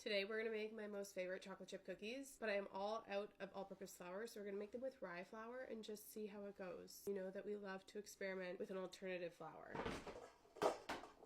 Today we're going to make my most favorite chocolate chip cookies, but I am all out of all-purpose flour, so we're going to make them with rye flour and just see how it goes. You know that we love to experiment with an alternative flour.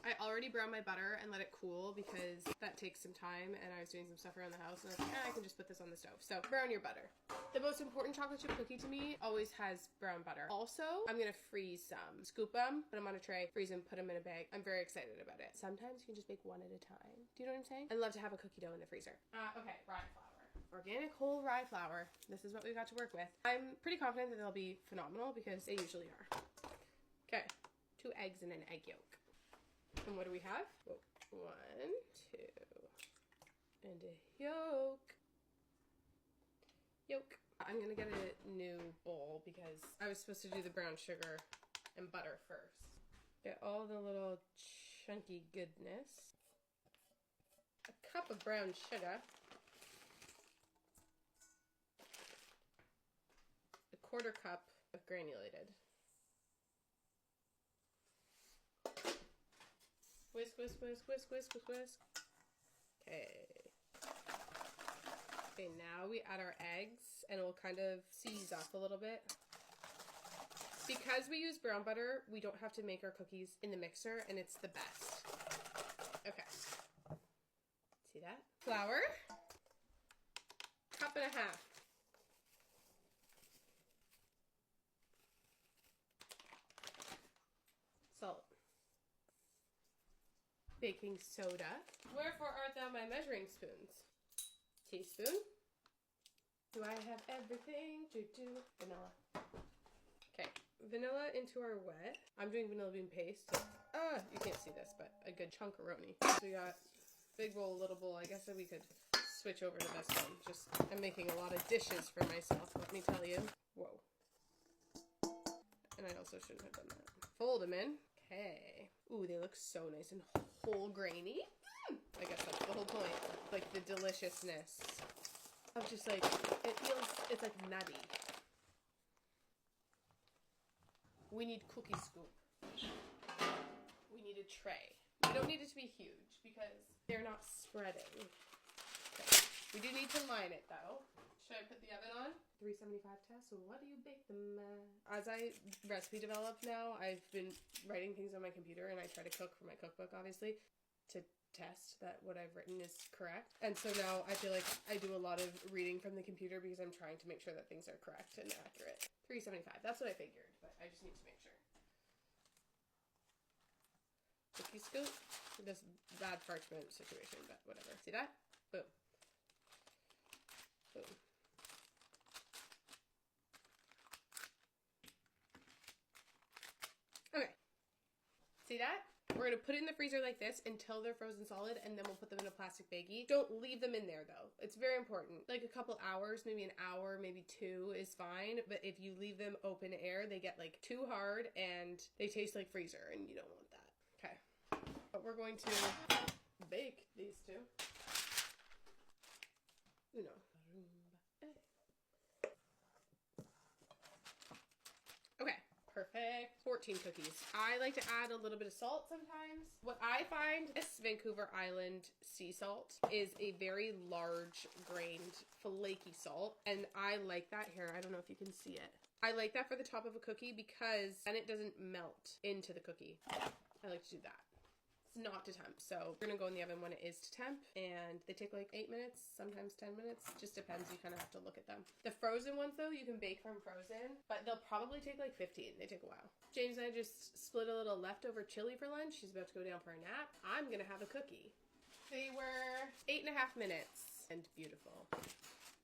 I already browned my butter and let it cool because that takes some time, and I was doing some stuff around the house and I was like, I can just put this on the stove. So brown your butter. The most important chocolate chip cookie to me always has brown butter. Also, I'm gonna freeze some. Scoop them, put them on a tray, freeze them, put them in a bag. I'm very excited about it. Sometimes you can just bake one at a time. Do you know what I'm saying? I love to have a cookie dough in the freezer. Okay, rye flour. Organic whole rye flour. This is what we got to work with. I'm pretty confident that they'll be phenomenal because they usually are. Okay, 2 eggs and an egg yolk. And what do we have? Whoa. 1, 2, and a yolk. Yolk. I'm gonna get a new bowl because I was supposed to do the brown sugar and butter first. Get all the little chunky goodness. A cup of brown sugar. A 1/4 cup of granulated. Whisk, whisk, whisk, whisk, whisk, whisk, whisk. Okay. Okay, now we add our eggs and it will kind of seize up a little bit. Because we use brown butter, we don't have to make our cookies in the mixer and it's the best. Okay. See that? Flour. 1.5 cups. Salt. Baking soda. Wherefore art thou my measuring spoons? Teaspoon. Do I have everything? Vanilla. Okay, vanilla into our wet. I'm doing vanilla bean paste. You can't see this, but a good chunkaroni. So we got big bowl, little bowl. I guess that we could switch over to this one. I'm making a lot of dishes for myself, let me tell you. Whoa. And I also shouldn't have done that. Fold them in. Okay. Ooh, they look so nice and whole grainy. I guess that's the whole point. Like the deliciousness of just like, it's like nutty. We need cookie scoop. We need a tray. We don't need it to be huge because they're not spreading. Okay. We do need to line it though. Should I put the oven on? 375 test. So what do you bake them at? As I recipe develop now, I've been writing things on my computer and I try to cook for my cookbook, obviously, to test that what I've written is correct. And so now I feel like I do a lot of reading from the computer because I'm trying to make sure that things are correct and accurate. 375. That's what I figured, but I just need to make sure. Cookie scoop. This bad parchment situation, but whatever. See that? Boom. Boom. Okay. See that? We're going to put it in the freezer like this until they're frozen solid, and then we'll put them in a plastic baggie. Don't leave them in there, though. It's very important. Like a couple hours, maybe an hour, maybe 2 is fine. But if you leave them open air, they get like too hard, and they taste like freezer, and you don't want that. Okay. But we're going to bake these two. Uno. Okay. Perfect. 14 cookies. I like to add a little bit of salt sometimes. What I find this Vancouver Island sea salt is a very large grained flaky salt, and I like that here. I don't know if you can see it. I like that for the top of a cookie because then it doesn't melt into the cookie. I like to do that. It's not to temp, so we're gonna go in the oven when it is to temp, and they take like 8 minutes, sometimes 10 minutes, just depends. You kind of have to look at them. The frozen ones though, you can bake from frozen, but they'll probably take like 15. They take a while. James and I just split a little leftover chili for lunch. She's about to go down for a nap. I'm gonna have a cookie. They were 8.5 minutes and beautiful.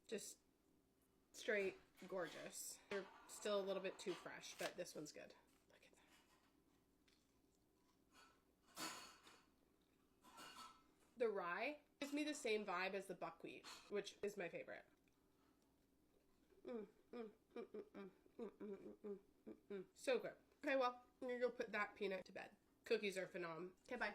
Just straight gorgeous. They're still a little bit too fresh, but this one's good. The rye gives me the same vibe as the buckwheat, which is my favorite. So good. Okay, well, I'm gonna go put that peanut to bed. Cookies are phenomenal. Okay, bye.